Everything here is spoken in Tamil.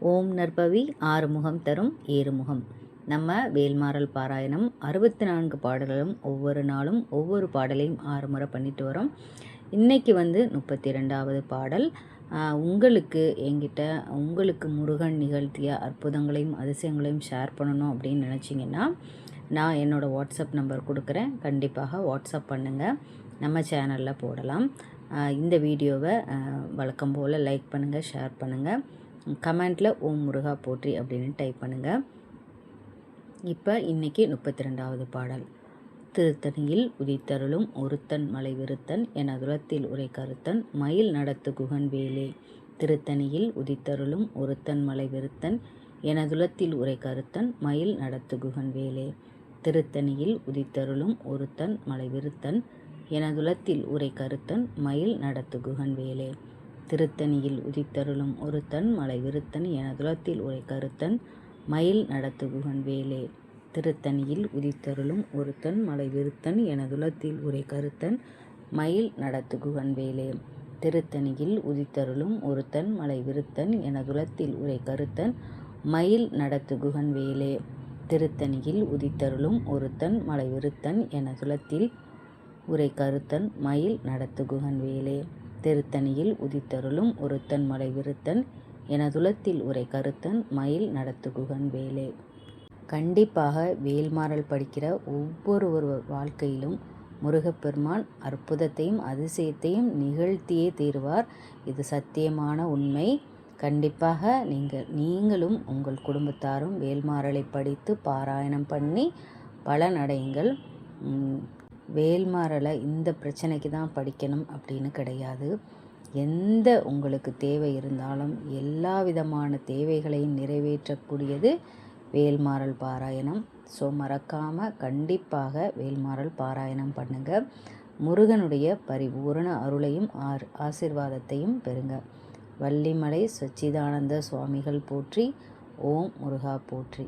ஓம் நற்பவி ஆறுமுகம் தரும் ஏறுமுகம். நம்ம வேல்மாறல் பாராயணம் 64 பாடல்களும் ஒவ்வொரு நாளும் ஒவ்வொரு பாடலையும் 6 முறை பண்ணிட்டு வரோம். இன்றைக்கி 32வது பாடல். உங்களுக்கு என்கிட்ட உங்களுக்கு முருகன் நிகழ்த்திய அற்புதங்களையும் அதிசயங்களையும் ஷேர் பண்ணணும் அப்படின்னு நினச்சிங்கன்னா நான் என்னோடய வாட்ஸ்அப் நம்பர் கொடுக்குறேன். கண்டிப்பாக வாட்ஸ்அப் பண்ணுங்கள், நம்ம சேனலில் போடலாம். இந்த வீடியோவை வழக்கம் போல் லைக் பண்ணுங்கள், ஷேர் பண்ணுங்கள், கமெண்ட்டில் ஓம் முருகா போற்றி அப்படின்னு டைப் பண்ணுங்கள். இப்போ இன்றைக்கி 32வது பாடல். திருத்தணியில் உதித்தருளும் ஒருத்தன் மலை விருத்தன் எனதுலத்தில் உரை கருத்தன் மயில் நடத்து குகன் வேலே. திருத்தணியில் உதித்தருளும் ஒருத்தன் மலை விருத்தன் எனதுலத்தில் உரை கருத்தன் மயில் நடத்து குகன் வேலே. திருத்தணியில் உதித்தருளும் ஒருத்தன் மலை விருத்தன் எனதுலத்தில் உரை கருத்தன் மயில் நடத்து குகன் வேலே. திருத்தணியில் உதித்தருளும் ஒருத்தன் மலை விருத்தன் எனதுலத்தில் உரை கருத்தன் மயில் நடத்து குகன் வேலே. திருத்தணியில் உதித்தருளும் ஒருத்தன் மலை விருத்தன் எனதுலத்தில் உரை கருத்தன் மயில் நடத்து குகன் வேலே. திருத்தணியில் உதித்தருளும் ஒருத்தன் மலை விருத்தன் எனதுலத்தில் உரை கருத்தன் மயில் நடத்து குகன் வேலே. திருத்தணியில் உதித்தருளும் ஒருத்தன் மலை விருத்தன் எனதுலத்தில் உரை கருத்தன் மயில் நடத்து குகன் வேலே. திருத்தணியில் உதித்தருளும் ஒருத்தன் மலை விருத்தன் எனதுலத்தில் உரை கருத்தன் மயில் நடத்து குகன் வேலே. கண்டிப்பாக வேல்மாறல் படிக்கிற ஒவ்வொரு வாழ்க்கையிலும் முருகப்பெருமான் அற்புதத்தையும் அதிசயத்தையும் நிகழ்த்தியே தீர்வார். இது சத்தியமான உண்மை. கண்டிப்பாக நீங்களும் உங்கள் குடும்பத்தாரும் வேல்மாறலை படித்து பாராயணம் பண்ணி பலனடையுங்கள். வேல்மாறலை இந்த பிரச்சனைக்கு தான் படிக்கணும் அப்படின்னு கிடையாது. எந்த உங்களுக்கு தேவை இருந்தாலும் எல்லா விதமான தேவைகளையும் நிறைவேற்றக்கூடியது வேல்மாறல் பாராயணம். ஸோ மறக்காமல் கண்டிப்பாக வேல்மாறல் பாராயணம் பண்ணுங்கள். முருகனுடைய பரிபூரண அருளையும் ஆசீர்வாதத்தையும் பெறுங்க. வள்ளிமலை சச்சிதானந்த சுவாமிகள் போற்றி. ஓம் முருகா போற்றி.